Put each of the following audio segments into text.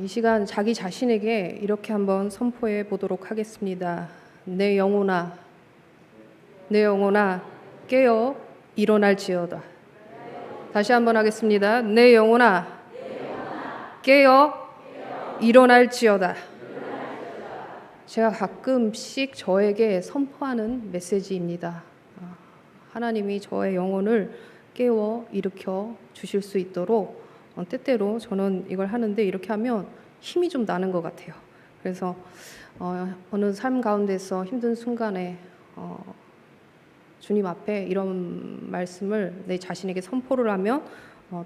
이 시간 자기 자신에게 이렇게 한번 선포해 보도록 하겠습니다. 내 영혼아, 내 영혼아, 깨어 일어날지어다. 다시 한번 하겠습니다. 내 영혼아, 깨어 일어날지어다. 제가 가끔씩 저에게 선포하는 메시지입니다. 하나님이 저의 영혼을 깨워 일으켜 주실 수 있도록 때때로 저는 이걸 하는데 이렇게 하면 힘이 좀 나는 것 같아요. 그래서 어느 삶 가운데서 힘든 순간에 주님 앞에 이런 말씀을 내 자신에게 선포를 하면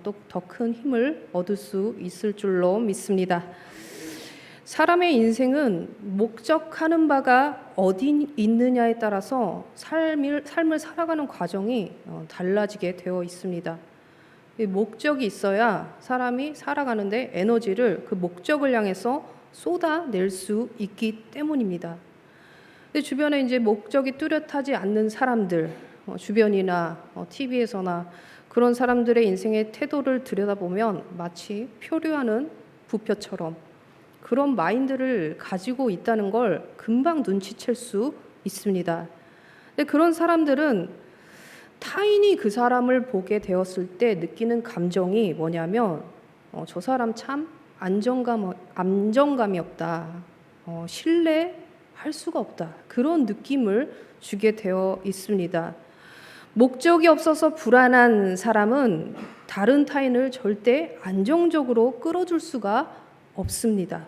또 더 큰 힘을 얻을 수 있을 줄로 믿습니다. 사람의 인생은 목적하는 바가 어디 있느냐에 따라서 삶을 살아가는 과정이 달라지게 되어 있습니다. 목적이 있어야 사람이 살아가는데 에너지를 그 목적을 향해서 쏟아낼 수 있기 때문입니다. 주변에 이제 목적이 뚜렷하지 않는 사람들, 주변이나 TV에서나 그런 사람들의 인생의 태도를 들여다보면 마치 표류하는 부표처럼 그런 마인드를 가지고 있다는 걸 금방 눈치챌 수 있습니다. 근데 그런 사람들은 타인이 그 사람을 보게 되었을 때 느끼는 감정이 뭐냐면 저 사람 참 안정감이 없다. 신뢰할 수가 없다. 그런 느낌을 주게 되어 있습니다. 목적이 없어서 불안한 사람은 다른 타인을 절대 안정적으로 끌어줄 수가 없습니다.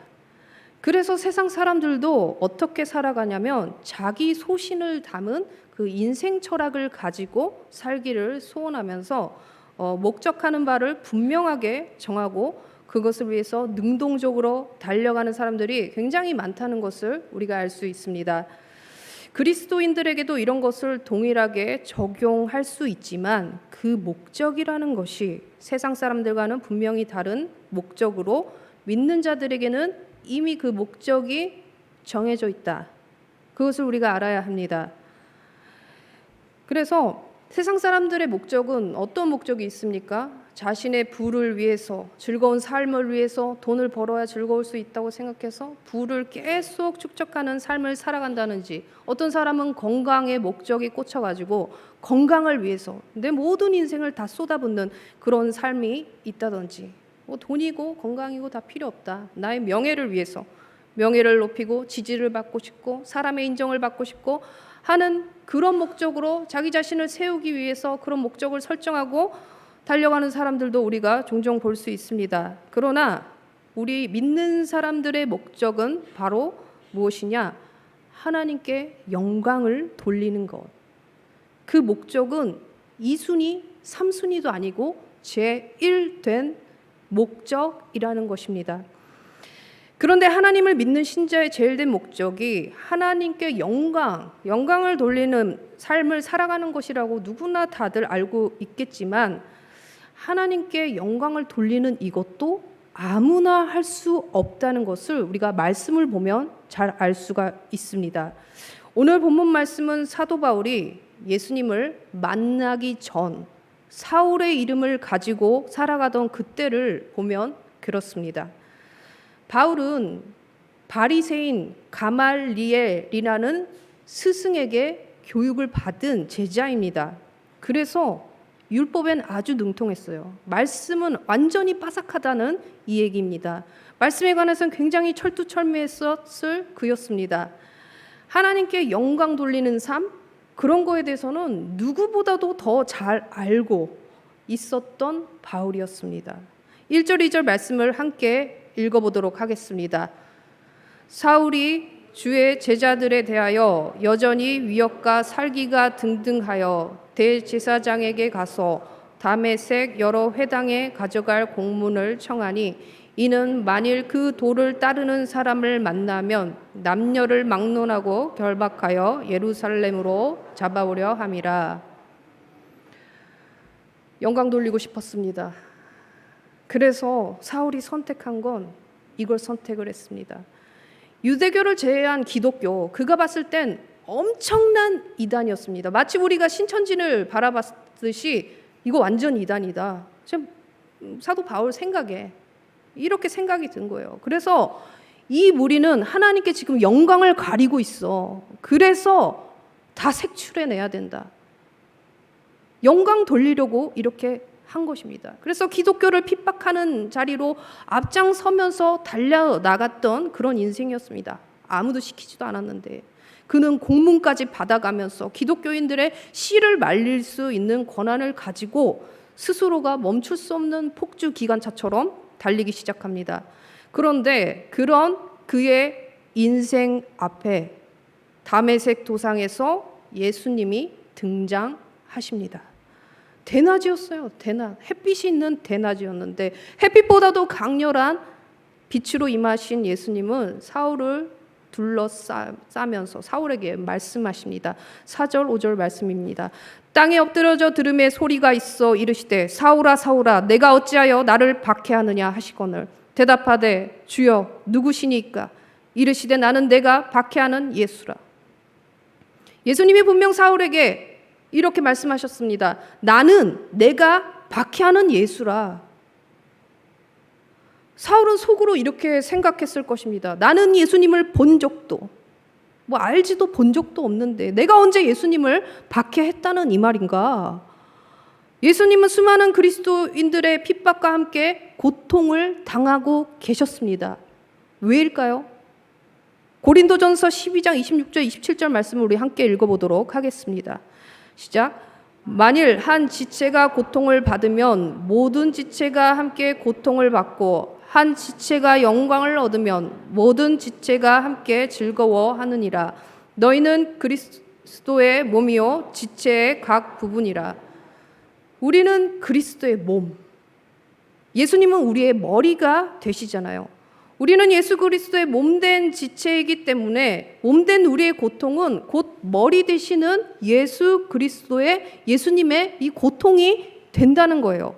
그래서 세상 사람들도 어떻게 살아가냐면 자기 소신을 담은 그 인생 철학을 가지고 살기를 소원하면서 목적하는 바를 분명하게 정하고 그것을 위해서 능동적으로 달려가는 사람들이 굉장히 많다는 것을 우리가 알 수 있습니다. 그리스도인들에게도 이런 것을 동일하게 적용할 수 있지만 그 목적이라는 것이 세상 사람들과는 분명히 다른 목적으로 믿는 자들에게는 이미 그 목적이 정해져 있다. 그것을 우리가 알아야 합니다. 그래서 세상 사람들의 목적은 어떤 목적이 있습니까? 자신의 부를 위해서, 즐거운 삶을 위해서 돈을 벌어야 즐거울 수 있다고 생각해서 부를 계속 축적하는 삶을 살아간다든지, 어떤 사람은 건강에 목적이 꽂혀가지고 건강을 위해서 내 모든 인생을 다 쏟아붓는 그런 삶이 있다든지, 돈이고 건강이고 다 필요 없다. 나의 명예를 위해서, 명예를 높이고 지지를 받고 싶고 사람의 인정을 받고 싶고 하는 그런 목적으로 자기 자신을 세우기 위해서 그런 목적을 설정하고 달려가는 사람들도 우리가 종종 볼 수 있습니다. 그러나 우리 믿는 사람들의 목적은 바로 무엇이냐? 하나님께 영광을 돌리는 것. 그 목적은 2순위, 3순위도 아니고 제1된 목적이라는 것입니다. 그런데 하나님을 믿는 신자의 제일된 목적이 하나님께 영광을 돌리는 삶을 살아가는 것이라고 누구나 다들 알고 있겠지만 하나님께 영광을 돌리는 이것도 아무나 할 수 없다는 것을 우리가 말씀을 보면 잘 알 수가 있습니다. 오늘 본문 말씀은 사도 바울이 예수님을 만나기 전 사울의 이름을 가지고 살아가던 그때를 보면 그렇습니다. 바울은 바리새인 가말리엘이라는 스승에게 교육을 받은 제자입니다. 그래서 율법엔 아주 능통했어요. 말씀은 완전히 빠삭하다는 이 얘기입니다. 말씀에 관해서는 굉장히 철두철미했었을 그였습니다. 하나님께 영광 돌리는 삶, 그런 거에 대해서는 누구보다도 더 잘 알고 있었던 바울이었습니다. 1절 2절 말씀을 함께 읽어보도록 하겠습니다. 사울이 주의 제자들에 대하여 여전히 위협과 살기가 등등하여 대제사장에게 가서 다메섹 여러 회당에 가져갈 공문을 청하니 이는 만일 그 도를 따르는 사람을 만나면 남녀를 막론하고 결박하여 예루살렘으로 잡아오려 함이라. 영광 돌리고 싶었습니다. 그래서 사울이 선택한 건 이걸 선택을 했습니다. 유대교를 제외한 기독교, 그가 봤을 땐 엄청난 이단이었습니다. 마치 우리가 신천지를 바라봤듯이 이거 완전 이단이다. 지금 사도 바울 생각에 이렇게 생각이 든 거예요. 그래서 이 무리는 하나님께 지금 영광을 가리고 있어. 그래서 다 색출해내야 된다. 영광 돌리려고 이렇게 한 것입니다. 그래서 기독교를 핍박하는 자리로 앞장서면서 달려나갔던 그런 인생이었습니다. 아무도 시키지도 않았는데 그는 공문까지 받아가면서 기독교인들의 씨를 말릴 수 있는 권한을 가지고 스스로가 멈출 수 없는 폭주 기관차처럼 달리기 시작합니다. 그런데 그런 그의 인생 앞에 다메섹 도상에서 예수님이 등장하십니다. 대낮이었어요. 대낮. 햇빛이 있는 대낮이었는데 햇빛보다도 강렬한 빛으로 임하신 예수님은 사울을 둘러싸면서 사울에게 말씀하십니다. 4절 5절 말씀입니다. 땅에 엎드러져 들음에 소리가 있어 이르시되 사울아 사울아 내가 어찌하여 나를 박해하느냐 하시거늘 대답하되 주여 누구시니까 이르시되 나는 내가 박해하는 예수라. 예수님이 분명 사울에게 이렇게 말씀하셨습니다. 나는 내가 박해하는 예수라. 사울은 속으로 이렇게 생각했을 것입니다. 나는 예수님을 본 적도 알지도 본 적도 없는데 내가 언제 예수님을 박해했다는 이 말인가? 예수님은 수많은 그리스도인들의 핍박과 함께 고통을 당하고 계셨습니다. 왜일까요? 고린도전서 12장 26절 27절 말씀을 우리 함께 읽어보도록 하겠습니다. 시작. 만일 한 지체가 고통을 받으면 모든 지체가 함께 고통을 받고 한 지체가 영광을 얻으면 모든 지체가 함께 즐거워하느니라. 너희는 그리스도의 몸이요 지체의 각 부분이라. 우리는 그리스도의 몸. 예수님은 우리의 머리가 되시잖아요. 우리는 예수 그리스도의 몸된 지체이기 때문에 몸된 우리의 고통은 곧 머리 되시는 예수 그리스도의 예수님의 이 고통이 된다는 거예요.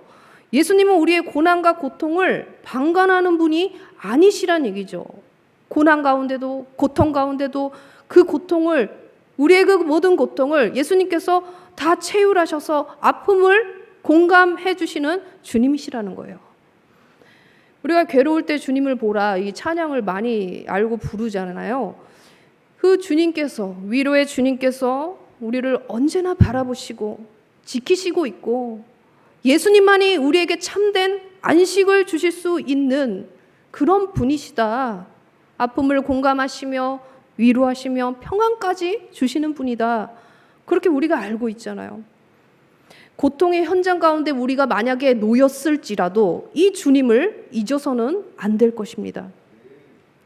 예수님은 우리의 고난과 고통을 방관하는 분이 아니시란 얘기죠. 고난 가운데도 고통 가운데도 그 고통을 우리의 그 모든 고통을 예수님께서 다 체휼하셔서 아픔을 공감해 주시는 주님이시라는 거예요. 우리가 괴로울 때 주님을 보라 이 찬양을 많이 알고 부르잖아요. 그 주님께서 위로의 주님께서 우리를 언제나 바라보시고 지키시고 있고 예수님만이 우리에게 참된 안식을 주실 수 있는 그런 분이시다. 아픔을 공감하시며 위로하시며 평안까지 주시는 분이다. 그렇게 우리가 알고 있잖아요. 고통의 현장 가운데 우리가 만약에 놓였을지라도 이 주님을 잊어서는 안 될 것입니다.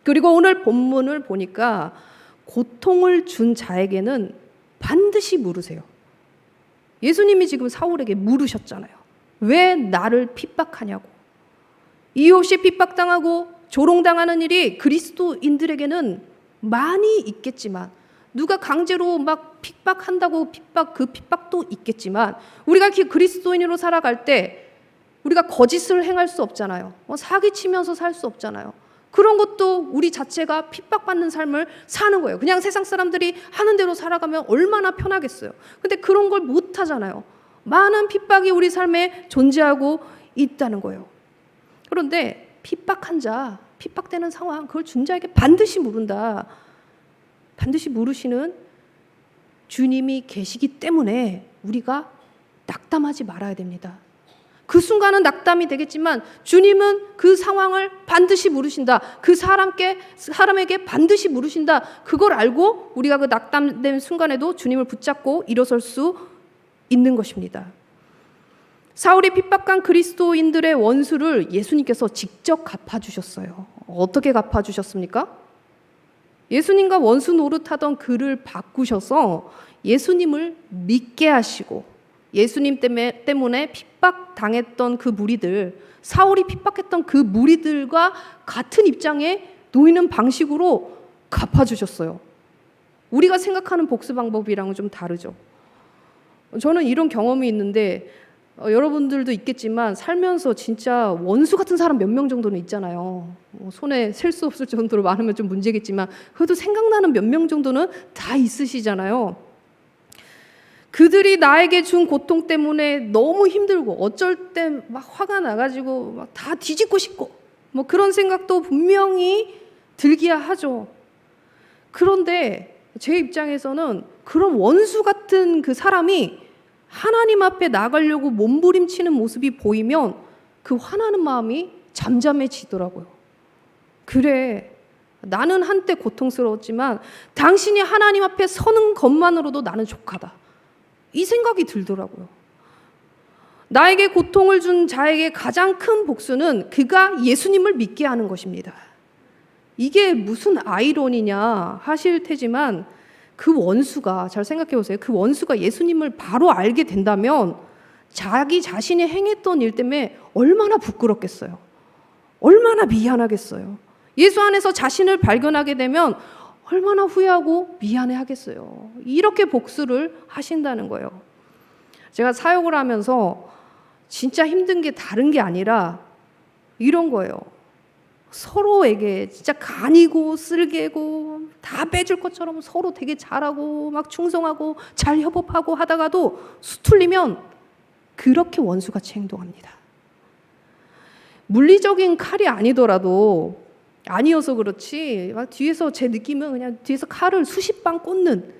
그리고 오늘 본문을 보니까 고통을 준 자에게는 반드시 물으세요. 예수님이 지금 사울에게 물으셨잖아요. 왜 나를 핍박하냐고. 이유 없이 핍박당하고 조롱당하는 일이 그리스도인들에게는 많이 있겠지만 누가 강제로 막 핍박한다고 그 핍박도 있겠지만 우리가 그리스도인으로 살아갈 때 우리가 거짓을 행할 수 없잖아요. 사기치면서 살 수 없잖아요. 그런 것도 우리 자체가 핍박받는 삶을 사는 거예요. 그냥 세상 사람들이 하는 대로 살아가면 얼마나 편하겠어요. 근데 그런 걸 못 하잖아요. 많은 핍박이 우리 삶에 존재하고 있다는 거예요. 그런데 핍박한 자, 핍박되는 상황, 그걸 준 자에게 반드시 물은다. 반드시 물으시는 주님이 계시기 때문에 우리가 낙담하지 말아야 됩니다. 그 순간은 낙담이 되겠지만 주님은 그 상황을 반드시 물으신다. 그 사람에게 반드시 물으신다. 그걸 알고 우리가 그 낙담된 순간에도 주님을 붙잡고 일어설 수 있는 것입니다. 사울이 핍박한 그리스도인들의 원수를 예수님께서 직접 갚아주셨어요. 어떻게 갚아주셨습니까? 예수님과 원수 노릇하던 그를 바꾸셔서 예수님을 믿게 하시고 예수님 때문에 핍박당했던 그 무리들, 사울이 핍박했던 그 무리들과 같은 입장에 놓이는 방식으로 갚아주셨어요. 우리가 생각하는 복수 방법이랑은 좀 다르죠. 저는 이런 경험이 있는데 여러분들도 있겠지만 살면서 진짜 원수 같은 사람 몇 명 정도는 있잖아요. 손에 셀 수 없을 정도로 많으면 좀 문제겠지만 그래도 생각나는 몇 명 정도는 다 있으시잖아요. 그들이 나에게 준 고통 때문에 너무 힘들고 어쩔 때 막 화가 나가지고 막 다 뒤집고 싶고 뭐 그런 생각도 분명히 들기야 하죠. 그런데 제 입장에서는 그런 원수 같은 그 사람이 하나님 앞에 나가려고 몸부림치는 모습이 보이면 그 화나는 마음이 잠잠해지더라고요. 그래, 나는 한때 고통스러웠지만 당신이 하나님 앞에 서는 것만으로도 나는 족하다. 이 생각이 들더라고요. 나에게 고통을 준 자에게 가장 큰 복수는 그가 예수님을 믿게 하는 것입니다. 이게 무슨 아이러니냐 하실 테지만 그 원수가, 잘 생각해 보세요. 그 원수가 예수님을 바로 알게 된다면 자기 자신이 행했던 일 때문에 얼마나 부끄럽겠어요. 얼마나 미안하겠어요. 예수 안에서 자신을 발견하게 되면 얼마나 후회하고 미안해 하겠어요. 이렇게 복수를 하신다는 거예요. 제가 사역을 하면서 진짜 힘든 게 다른 게 아니라 이런 거예요. 서로에게 진짜 간이고 쓸개고 다 빼줄 것처럼 서로 되게 잘하고 막 충성하고 잘 협업하고 하다가도 수틀리면 그렇게 원수같이 행동합니다. 물리적인 칼이 아니더라도, 아니어서 그렇지 막 뒤에서 제 느낌은 그냥 뒤에서 칼을 수십 방 꽂는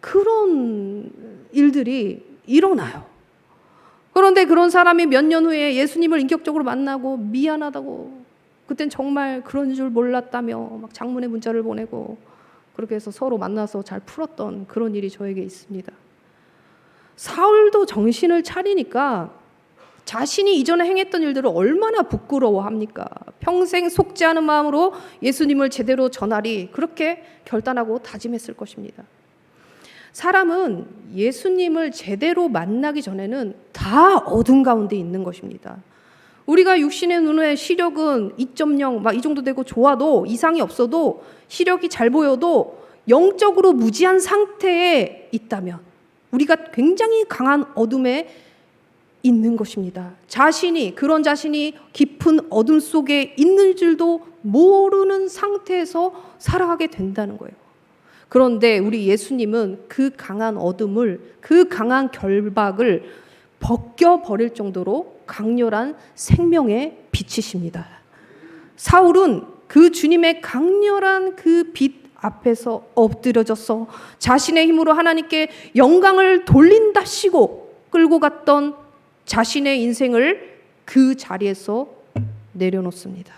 그런 일들이 일어나요. 그런데 그런 사람이 몇 년 후에 예수님을 인격적으로 만나고 미안하다고, 그땐 정말 그런 줄 몰랐다며 막 장문의 문자를 보내고 그렇게 해서 서로 만나서 잘 풀었던 그런 일이 저에게 있습니다. 사울도 정신을 차리니까 자신이 이전에 행했던 일들을 얼마나 부끄러워합니까? 평생 속지 않은 마음으로 예수님을 제대로 전하리, 그렇게 결단하고 다짐했을 것입니다. 사람은 예수님을 제대로 만나기 전에는 다 어둠 가운데 있는 것입니다. 우리가 육신의 눈에 시력은 2.0 막 이 정도 되고 좋아도, 이상이 없어도, 시력이 잘 보여도 영적으로 무지한 상태에 있다면 우리가 굉장히 강한 어둠에 있는 것입니다. 그런 자신이 깊은 어둠 속에 있는 줄도 모르는 상태에서 살아가게 된다는 거예요. 그런데 우리 예수님은 그 강한 어둠을, 그 강한 결박을 벗겨버릴 정도로 강렬한 생명의 빛이십니다. 사울은 그 주님의 강렬한 그 빛 앞에서 엎드려져서 자신의 힘으로 하나님께 영광을 돌린다시고 끌고 갔던 자신의 인생을 그 자리에서 내려놓습니다.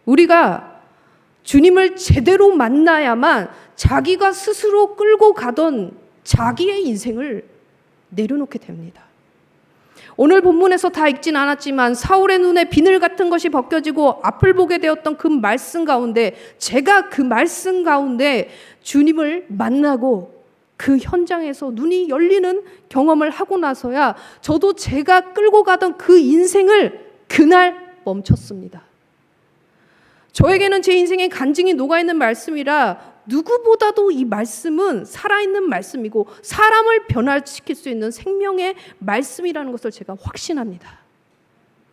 우리가 주님을 제대로 만나야만 자기가 스스로 끌고 가던 자기의 인생을 내려놓게 됩니다. 오늘 본문에서 다 읽진 않았지만 사울의 눈에 비늘 같은 것이 벗겨지고 앞을 보게 되었던 그 말씀 가운데, 제가 그 말씀 가운데 주님을 만나고 그 현장에서 눈이 열리는 경험을 하고 나서야 저도 제가 끌고 가던 그 인생을 그날 멈췄습니다. 저에게는 제 인생에 간증이 녹아있는 말씀이라 누구보다도 이 말씀은 살아있는 말씀이고 사람을 변화시킬 수 있는 생명의 말씀이라는 것을 제가 확신합니다.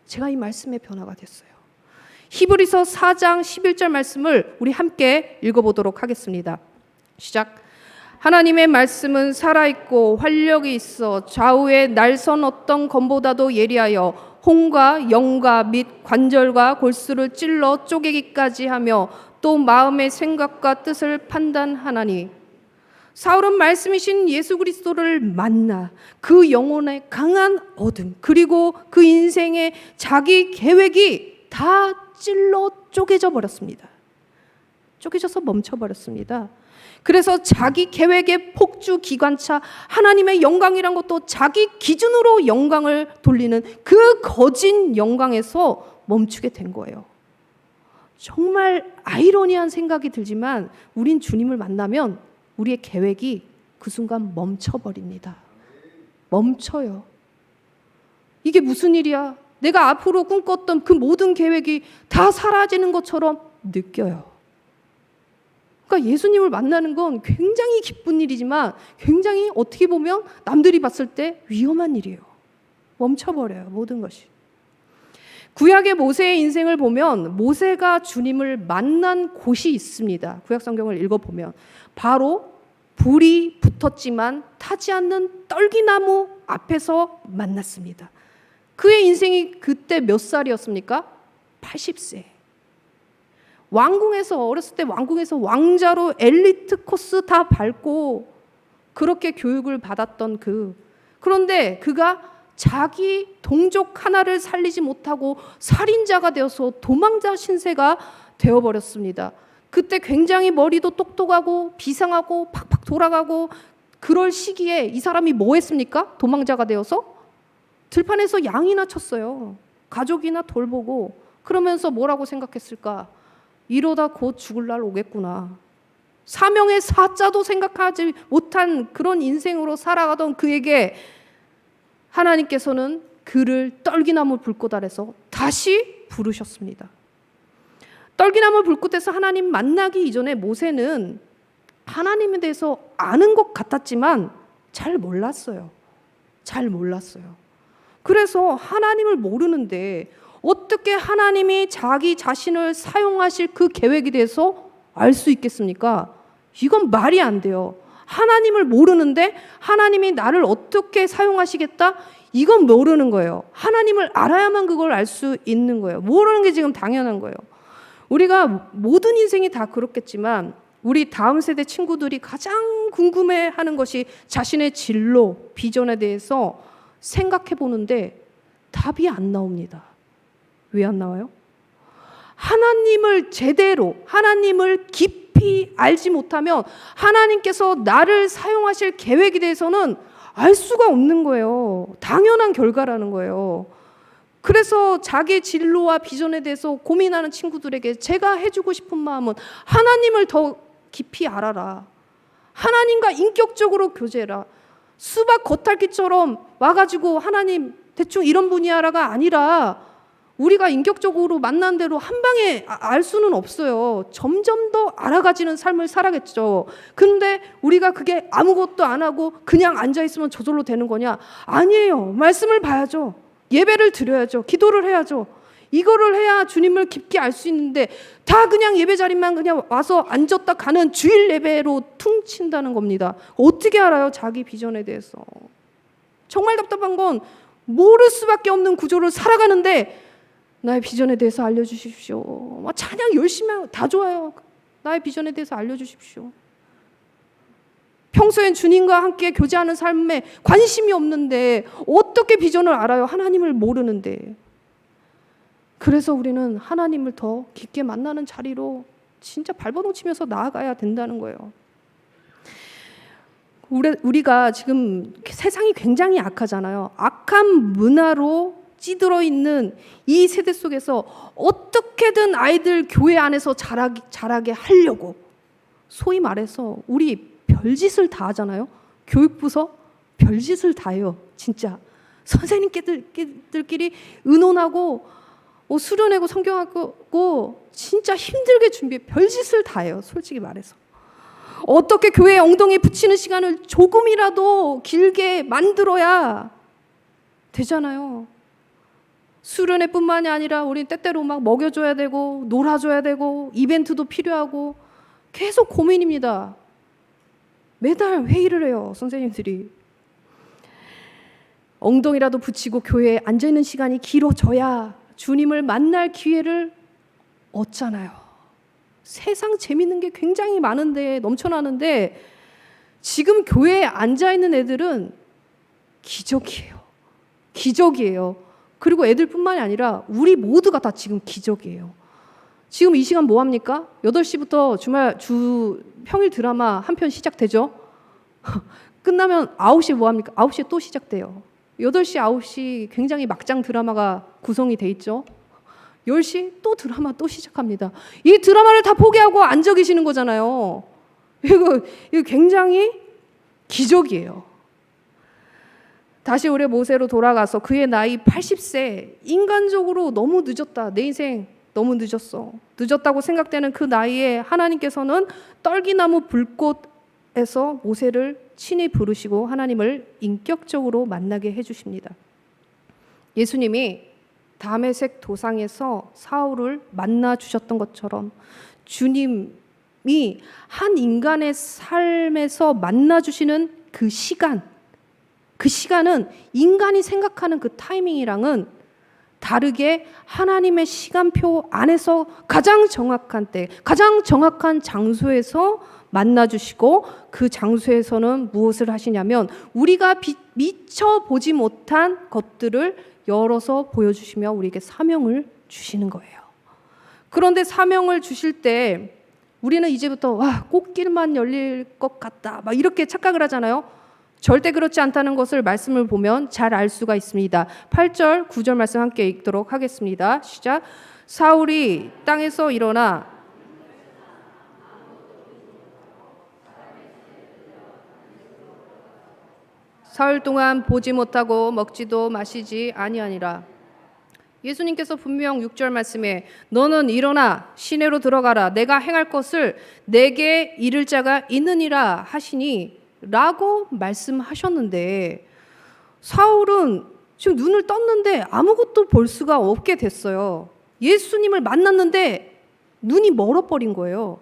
제가 이 말씀의 변화가 됐어요. 히브리서 4장 11절 말씀을 우리 함께 읽어보도록 하겠습니다. 시작. 하나님의 말씀은 살아있고 활력이 있어 좌우의 날선 어떤 검보다도 예리하여 혼과 영과 및 관절과 골수를 찔러 쪼개기까지 하며 또 마음의 생각과 뜻을 판단하나니. 사울은 말씀이신 예수 그리스도를 만나 그 영혼의 강한 어둠, 그리고 그 인생의 자기 계획이 다 찔러 쪼개져 버렸습니다. 쪼개져서 멈춰버렸습니다. 그래서 자기 계획의 폭주 기관차 하나님의 영광이란 것도 자기 기준으로 영광을 돌리는 그 거짓 영광에서 멈추게 된 거예요. 정말 아이러니한 생각이 들지만 우린 주님을 만나면 우리의 계획이 그 순간 멈춰버립니다. 멈춰요. 이게 무슨 일이야? 내가 앞으로 꿈꿨던 그 모든 계획이 다 사라지는 것처럼 느껴요. 그러니까 예수님을 만나는 건 굉장히 기쁜 일이지만 굉장히 어떻게 보면 남들이 봤을 때 위험한 일이에요. 멈춰버려요, 모든 것이. 구약의 모세의 인생을 보면 모세가 주님을 만난 곳이 있습니다. 구약 성경을 읽어보면 바로 불이 붙었지만 타지 않는 떨기나무 앞에서 만났습니다. 그의 인생이 그때 몇 살이었습니까? 80세. 왕궁에서 어렸을 때 왕궁에서 왕자로 엘리트 코스 다 밟고 그렇게 교육을 받았던 그런데 그가 자기 동족 하나를 살리지 못하고 살인자가 되어서 도망자 신세가 되어버렸습니다. 그때 굉장히 머리도 똑똑하고 비상하고 팍팍 돌아가고 그럴 시기에 이 사람이 뭐 했습니까? 도망자가 되어서 들판에서 양이나 쳤어요. 가족이나 돌보고. 그러면서 뭐라고 생각했을까? 이러다 곧 죽을 날 오겠구나. 사명의 사자도 생각하지 못한 그런 인생으로 살아가던 그에게 하나님께서는 그를 떨기나무 불꽃 아래서 다시 부르셨습니다. 떨기나무 불꽃에서 하나님 만나기 이전에 모세는 하나님에 대해서 아는 것 같았지만 잘 몰랐어요. 그래서 하나님을 모르는데 어떻게 하나님이 자기 자신을 사용하실 그 계획에 대해서 알 수 있겠습니까? 이건 말이 안 돼요. 하나님을 모르는데 하나님이 나를 어떻게 사용하시겠다? 이건 모르는 거예요. 하나님을 알아야만 그걸 알 수 있는 거예요. 모르는 게 지금 당연한 거예요. 우리가 모든 인생이 다 그렇겠지만 우리 다음 세대 친구들이 가장 궁금해하는 것이 자신의 진로, 비전에 대해서 생각해 보는데 답이 안 나옵니다. 왜 안 나와요? 하나님을 제대로, 하나님을 깊이 알지 못하면 하나님께서 나를 사용하실 계획에 대해서는 알 수가 없는 거예요. 당연한 결과라는 거예요. 그래서 자기 진로와 비전에 대해서 고민하는 친구들에게 제가 해주고 싶은 마음은 하나님을 더 깊이 알아라. 하나님과 인격적으로 교제해라. 수박 겉핥기처럼 와가지고 하나님 대충 이런 분이야라가 아니라 우리가 인격적으로 만난 대로 한 방에 알 수는 없어요. 점점 더 알아가지는 삶을 살아겠죠. 근데 우리가 그게 아무것도 안 하고 그냥 앉아있으면 저절로 되는 거냐? 아니에요. 말씀을 봐야죠. 예배를 드려야죠. 기도를 해야죠. 이거를 해야 주님을 깊게 알 수 있는데 다 그냥 예배 자리만 그냥 와서 앉았다 가는 주일 예배로 퉁친다는 겁니다. 어떻게 알아요? 자기 비전에 대해서. 정말 답답한 건 모를 수밖에 없는 구조를 살아가는데 나의 비전에 대해서 알려주십시오. 찬양 열심히 하고 다 좋아요. 나의 비전에 대해서 알려주십시오. 평소엔 주님과 함께 교제하는 삶에 관심이 없는데 어떻게 비전을 알아요? 하나님을 모르는데. 그래서 우리는 하나님을 더 깊게 만나는 자리로 진짜 발버둥 치면서 나아가야 된다는 거예요. 우리가 지금 세상이 굉장히 악하잖아요. 악한 문화로 찌들어 있는 이 세대 속에서 어떻게든 아이들 교회 안에서 자라게 하려고 소위 말해서 우리 별짓을 다 하잖아요. 교육부서 별짓을 다 해요. 진짜 선생님들끼리 의논하고 수련하고 성경하고 진짜 힘들게 준비해 별짓을 다 해요. 솔직히 말해서 어떻게 교회에 엉덩이 붙이는 시간을 조금이라도 길게 만들어야 되잖아요. 수련회뿐만이 아니라 우리 때때로 막 먹여줘야 되고 놀아줘야 되고 이벤트도 필요하고 계속 고민입니다. 매달 회의를 해요. 선생님들이. 엉덩이라도 붙이고 교회에 앉아있는 시간이 길어져야 주님을 만날 기회를 얻잖아요. 세상 재밌는 게 굉장히 많은데 넘쳐나는데 지금 교회에 앉아있는 애들은 기적이에요. 그리고 애들뿐만이 아니라 우리 모두가 다 지금 기적이에요. 지금 이 시간 뭐 합니까? 8시부터 평일 드라마 한 편 시작되죠? 끝나면 9시에 뭐 합니까? 9시에 또 시작돼요. 8시, 9시 굉장히 막장 드라마가 구성이 돼 있죠. 10시 또 드라마 또 시작합니다. 이 드라마를 다 포기하고 앉아 계시는 거잖아요. 이거 굉장히 기적이에요. 다시 우리 모세로 돌아가서 그의 나이 80세, 인간적으로 너무 늦었다. 내 인생 너무 늦었어. 늦었다고 생각되는 그 나이에 하나님께서는 떨기나무 불꽃에서 모세를 친히 부르시고 하나님을 인격적으로 만나게 해주십니다. 예수님이 다메섹 도상에서 사울을 만나 주셨던 것처럼 주님이 한 인간의 삶에서 만나 주시는 그 시간은 인간이 생각하는 그 타이밍이랑은 다르게 하나님의 시간표 안에서 가장 정확한 때, 가장 정확한 장소에서 만나주시고, 그 장소에서는 무엇을 하시냐면 우리가 미처 보지 못한 것들을 열어서 보여주시며 우리에게 사명을 주시는 거예요. 그런데 사명을 주실 때 우리는 이제부터 와, 꽃길만 열릴 것 같다 막 이렇게 착각을 하잖아요. 절대 그렇지 않다는 것을 말씀을 보면 잘 알 수가 있습니다. 8절, 9절 말씀 함께 읽도록 하겠습니다. 시작. 사울이 땅에서 일어나 사흘 동안 보지 못하고 먹지도 마시지 아니하니라. 예수님께서 분명 6절 말씀에 너는 일어나 시내로 들어가라, 내가 행할 것을 내게 이를 자가 있느니라 하시니 라고 말씀하셨는데, 사울은 지금 눈을 떴는데 아무것도 볼 수가 없게 됐어요. 예수님을 만났는데 눈이 멀어버린 거예요.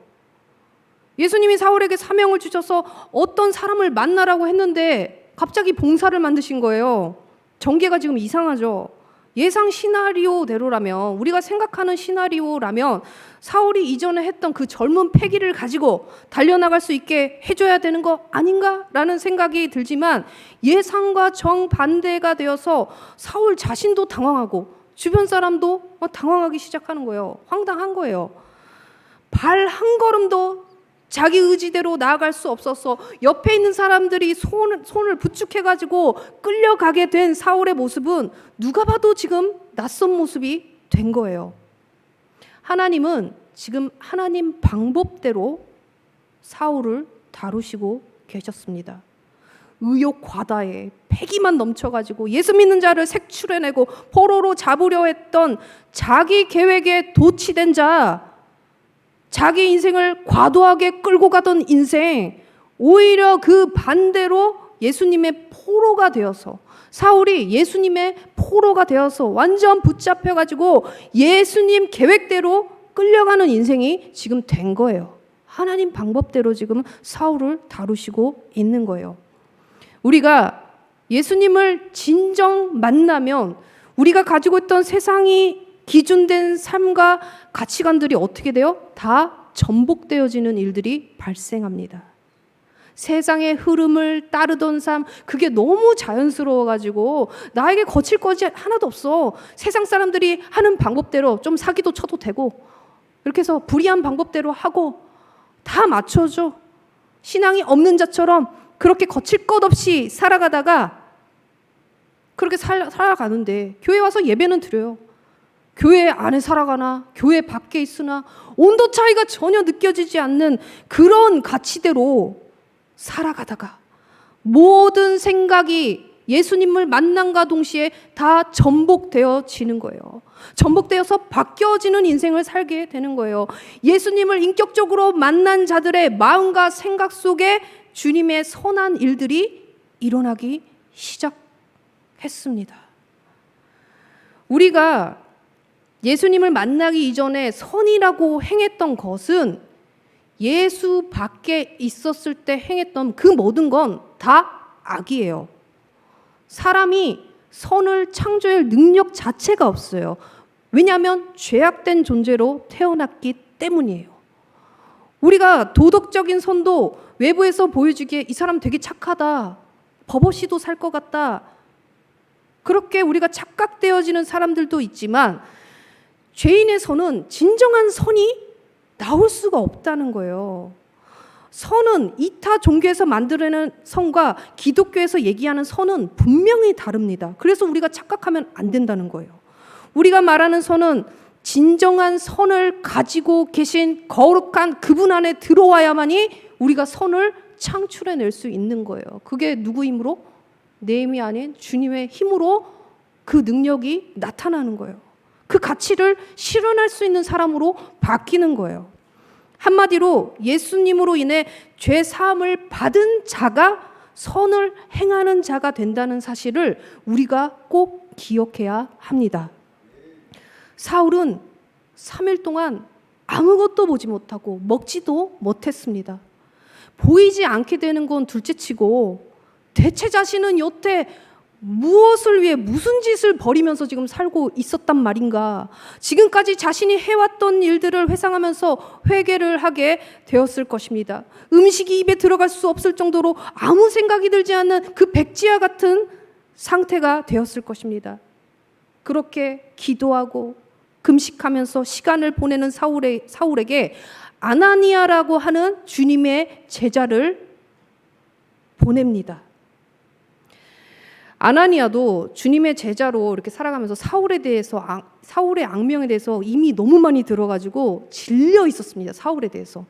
예수님이 사울에게 사명을 주셔서 어떤 사람을 만나라고 했는데 갑자기 봉사를 만드신 거예요. 전개가 지금 이상하죠. 예상 시나리오대로라면, 우리가 생각하는 시나리오라면 사울이 이전에 했던 그 젊은 패기를 가지고 달려나갈 수 있게 해줘야 되는 거 아닌가라는 생각이 들지만, 예상과 정반대가 되어서 사울 자신도 당황하고 주변 사람도 당황하기 시작하는 거예요. 황당한 거예요. 발 한 걸음도 자기 의지대로 나아갈 수 없어서 옆에 있는 사람들이 손을 부축해가지고 끌려가게 된 사울의 모습은 누가 봐도 지금 낯선 모습이 된 거예요. 하나님은 지금 하나님 방법대로 사울을 다루시고 계셨습니다. 의욕 과다에 패기만 넘쳐가지고 예수 믿는 자를 색출해내고 포로로 잡으려 했던 자기 계획에 도취된 자, 자기 인생을 과도하게 끌고 가던 인생, 오히려 그 반대로 예수님의 포로가 되어서, 사울이 예수님의 포로가 되어서 완전 붙잡혀가지고 예수님 계획대로 끌려가는 인생이 지금 된 거예요. 하나님 방법대로 지금 사울을 다루시고 있는 거예요. 우리가 예수님을 진정 만나면 우리가 가지고 있던 세상이 기준된 삶과 가치관들이 어떻게 돼요? 다 전복되어지는 일들이 발생합니다. 세상의 흐름을 따르던 삶, 그게 너무 자연스러워가지고 나에게 거칠 것이 하나도 없어. 세상 사람들이 하는 방법대로 좀 사기도 쳐도 되고, 이렇게 해서 불의한 방법대로 하고 다 맞춰줘. 신앙이 없는 자처럼 그렇게 거칠 것 없이 살아가다가 그렇게 살아가는데, 교회 와서 예배는 드려요. 교회 안에 살아가나 교회 밖에 있으나 온도 차이가 전혀 느껴지지 않는 그런 가치대로 살아가다가 모든 생각이 예수님을 만남과 동시에 다 전복되어지는 거예요. 전복되어서 바뀌어지는 인생을 살게 되는 거예요. 예수님을 인격적으로 만난 자들의 마음과 생각 속에 주님의 선한 일들이 일어나기 시작했습니다. 우리가 예수님을 만나기 이전에 선이라고 행했던 것은 예수 밖에 있었을 때 행했던 그 모든 건 다 악이에요. 사람이 선을 창조할 능력 자체가 없어요. 왜냐하면 죄악된 존재로 태어났기 때문이에요. 우리가 도덕적인 선도 외부에서 보여주기에 이 사람 되게 착하다, 버버시도 살 것 같다, 그렇게 우리가 착각되어지는 사람들도 있지만, 죄인의 선은 진정한 선이 나올 수가 없다는 거예요. 선은 이타 종교에서 만들어내는 선과 기독교에서 얘기하는 선은 분명히 다릅니다. 그래서 우리가 착각하면 안 된다는 거예요. 우리가 말하는 선은 진정한 선을 가지고 계신 거룩한 그분 안에 들어와야만이 우리가 선을 창출해낼 수 있는 거예요. 그게 누구 힘으로? 내 힘이 아닌 주님의 힘으로 그 능력이 나타나는 거예요. 그 가치를 실현할 수 있는 사람으로 바뀌는 거예요. 한마디로 예수님으로 인해 죄 사함을 받은 자가 선을 행하는 자가 된다는 사실을 우리가 꼭 기억해야 합니다. 사울은 3일 동안 아무것도 보지 못하고 먹지도 못했습니다. 보이지 않게 되는 건 둘째치고 대체 자신은 여태 무엇을 위해 무슨 짓을 벌이면서 지금 살고 있었단 말인가? 지금까지 자신이 해왔던 일들을 회상하면서 회개를 하게 되었을 것입니다. 음식이 입에 들어갈 수 없을 정도로 아무 생각이 들지 않는 그 백지와 같은 상태가 되었을 것입니다. 그렇게 기도하고 금식하면서 시간을 보내는 사울에게 아나니아라고 하는 주님의 제자를 보냅니다. 아나니아도 주님의 제자로 이렇게 살아가면서 사울의 악명에 대해서 이미 너무 많이 들어가지고 질려 있었습니다. 사울에 대해서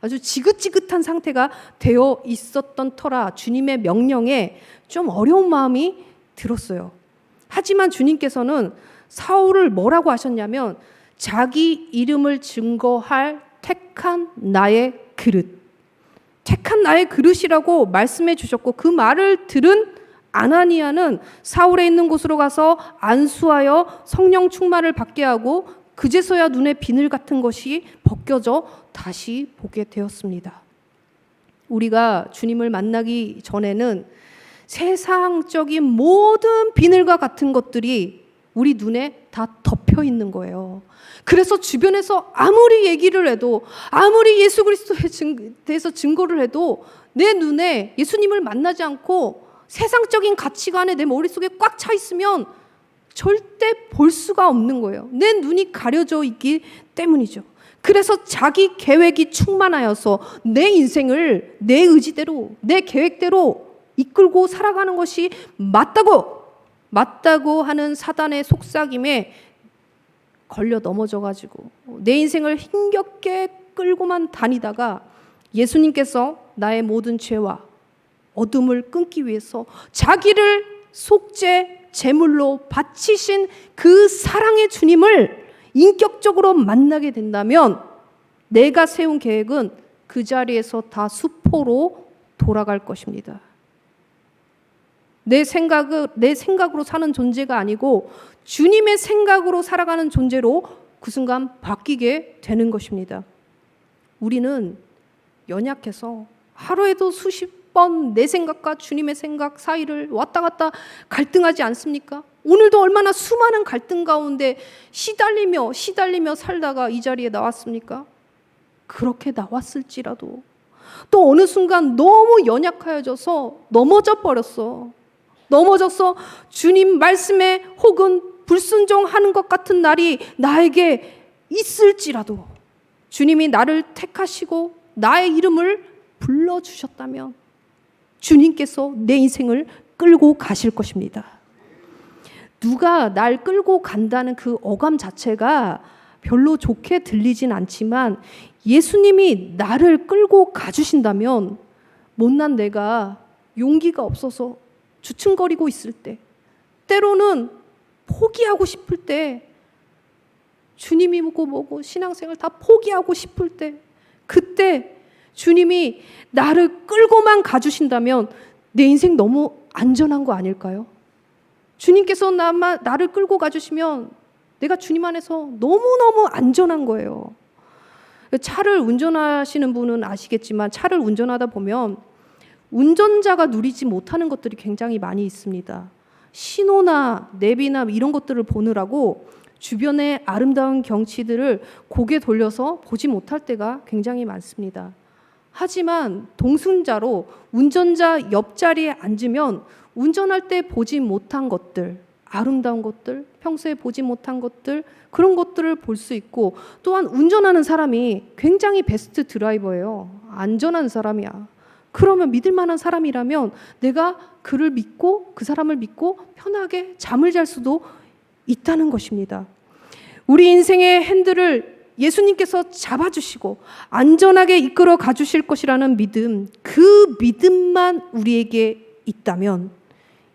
아주 지긋지긋한 상태가 되어 있었던 터라 주님의 명령에 좀 어려운 마음이 들었어요. 하지만 주님께서는 사울을 뭐라고 하셨냐면 자기 이름을 증거할 택한 나의 그릇, 택한 나의 그릇이라고 말씀해 주셨고, 그 말을 들은 아나니아는 사울에 있는 곳으로 가서 안수하여 성령 충만을 받게 하고 그제서야 눈에 비늘 같은 것이 벗겨져 다시 보게 되었습니다. 우리가 주님을 만나기 전에는 세상적인 모든 비늘과 같은 것들이 우리 눈에 다 덮여 있는 거예요. 그래서 주변에서 아무리 얘기를 해도, 아무리 예수 그리스도에 대해서 증거를 해도 내 눈에 예수님을 만나지 않고 세상적인 가치관에 내 머릿속에 꽉 차 있으면 절대 볼 수가 없는 거예요. 내 눈이 가려져 있기 때문이죠. 그래서 자기 계획이 충만하여서 내 인생을 내 의지대로, 내 계획대로 이끌고 살아가는 것이 맞다고 하는 사단의 속삭임에 걸려 넘어져가지고 내 인생을 힘겹게 끌고만 다니다가 예수님께서 나의 모든 죄와 어둠을 끊기 위해서 자기를 속죄 제물로 바치신 그 사랑의 주님을 인격적으로 만나게 된다면 내가 세운 계획은 그 자리에서 다 수포로 돌아갈 것입니다. 내 생각으로 사는 존재가 아니고 주님의 생각으로 살아가는 존재로 그 순간 바뀌게 되는 것입니다. 우리는 연약해서 하루에도 수십 번 내 생각과 주님의 생각 사이를 왔다 갔다 갈등하지 않습니까? 오늘도 얼마나 수많은 갈등 가운데 시달리며 살다가 이 자리에 나왔습니까? 그렇게 나왔을지라도 또 어느 순간 너무 연약하여져서 넘어져서 주님 말씀에 혹은 불순종하는 것 같은 날이 나에게 있을지라도 주님이 나를 택하시고 나의 이름을 불러주셨다면 주님께서 내 인생을 끌고 가실 것입니다. 누가 날 끌고 간다는 그 어감 자체가 별로 좋게 들리진 않지만 예수님이 나를 끌고 가주신다면 못난 내가 용기가 없어서 주춤거리고 있을 때, 때로는 포기하고 싶을 때, 주님이 뭐고 신앙생활 다 포기하고 싶을 때, 그때 주님이 나를 끌고만 가주신다면 내 인생 너무 안전한 거 아닐까요? 주님께서 나를 끌고 가주시면 내가 주님 안에서 너무너무 안전한 거예요. 차를 운전하시는 분은 아시겠지만 차를 운전하다 보면 운전자가 누리지 못하는 것들이 굉장히 많이 있습니다. 신호나 내비나 이런 것들을 보느라고 주변의 아름다운 경치들을 고개 돌려서 보지 못할 때가 굉장히 많습니다. 하지만 동승자로 운전자 옆자리에 앉으면 운전할 때 보지 못한 것들, 아름다운 것들, 평소에 보지 못한 것들, 그런 것들을 볼 수 있고, 또한 운전하는 사람이 굉장히 베스트 드라이버예요. 안전한 사람이야. 그러면 믿을 만한 사람이라면 내가 그를 믿고 그 사람을 믿고 편하게 잠을 잘 수도 있다는 것입니다. 우리 인생의 핸들을 예수님께서 잡아주시고 안전하게 이끌어 가주실 것이라는 믿음, 그 믿음만 우리에게 있다면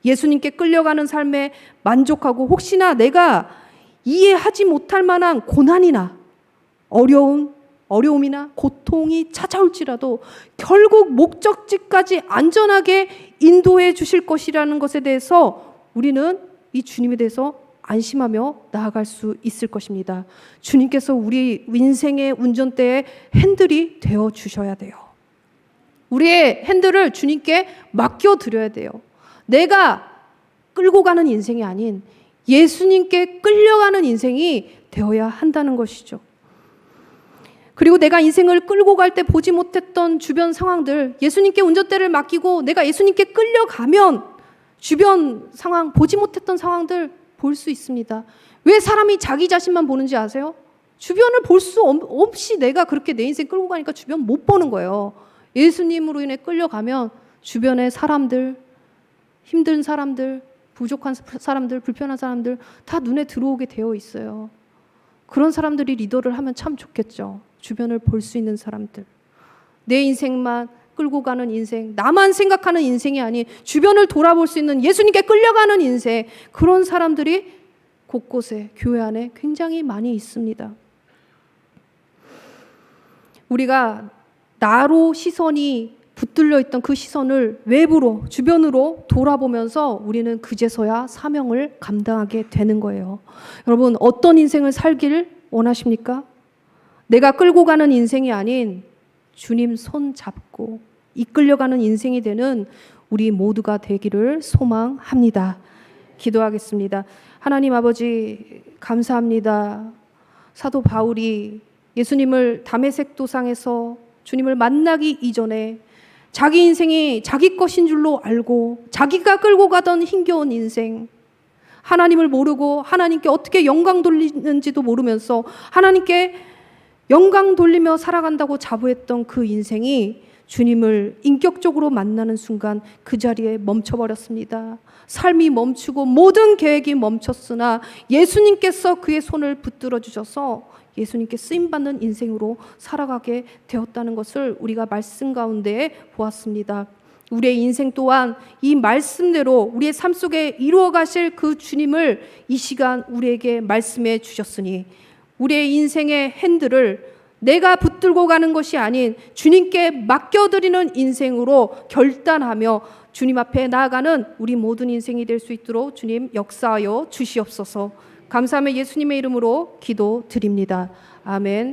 예수님께 끌려가는 삶에 만족하고, 혹시나 내가 이해하지 못할 만한 고난이나 어려움이나 고통이 찾아올지라도 결국 목적지까지 안전하게 인도해 주실 것이라는 것에 대해서 우리는 이 주님에 대해서 안심하며 나아갈 수 있을 것입니다. 주님께서 우리 인생의 운전대의 핸들이 되어 주셔야 돼요. 우리의 핸들을 주님께 맡겨드려야 돼요. 내가 끌고 가는 인생이 아닌 예수님께 끌려가는 인생이 되어야 한다는 것이죠. 그리고 내가 인생을 끌고 갈 때 보지 못했던 주변 상황들, 예수님께 운전대를 맡기고 내가 예수님께 끌려가면 주변 상황, 보지 못했던 상황들 볼 수 있습니다. 왜 사람이 자기 자신만 보는지 아세요? 주변을 볼 수 없이 내가 그렇게 내 인생 끌고 가니까 주변 못 보는 거예요. 예수님으로 인해 끌려가면 주변의 사람들, 힘든 사람들, 부족한 사람들, 불편한 사람들 다 눈에 들어오게 되어 있어요. 그런 사람들이 리더를 하면 참 좋겠죠. 주변을 볼 수 있는 사람들. 내 인생만 끌고 가는 인생, 나만 생각하는 인생이 아닌 주변을 돌아볼 수 있는 예수님께 끌려가는 인생, 그런 사람들이 곳곳에 교회 안에 굉장히 많이 있습니다. 우리가 나로 시선이 붙들려 있던 그 시선을 외부로, 주변으로 돌아보면서 우리는 그제서야 사명을 감당하게 되는 거예요. 여러분, 어떤 인생을 살길 원하십니까? 내가 끌고 가는 인생이 아닌 주님 손 잡고 이끌려가는 인생이 되는 우리 모두가 되기를 소망합니다. 기도하겠습니다. 하나님 아버지, 감사합니다. 사도 바울이 예수님을 다메섹 도상에서 주님을 만나기 이전에 자기 인생이 자기 것인 줄로 알고 자기가 끌고 가던 힘겨운 인생, 하나님을 모르고 하나님께 어떻게 영광 돌리는지도 모르면서 하나님께 영광 돌리며 살아간다고 자부했던 그 인생이 주님을 인격적으로 만나는 순간 그 자리에 멈춰버렸습니다. 삶이 멈추고 모든 계획이 멈췄으나 예수님께서 그의 손을 붙들어 주셔서 예수님께 쓰임받는 인생으로 살아가게 되었다는 것을 우리가 말씀 가운데 보았습니다. 우리의 인생 또한 이 말씀대로 우리의 삶 속에 이루어 가실 그 주님을 이 시간 우리에게 말씀해 주셨으니 우리의 인생의 핸들을 내가 붙들고 가는 것이 아닌 주님께 맡겨드리는 인생으로 결단하며 주님 앞에 나아가는 우리 모든 인생이 될 수 있도록 주님 역사하여 주시옵소서. 감사하며 예수님의 이름으로 기도드립니다. 아멘.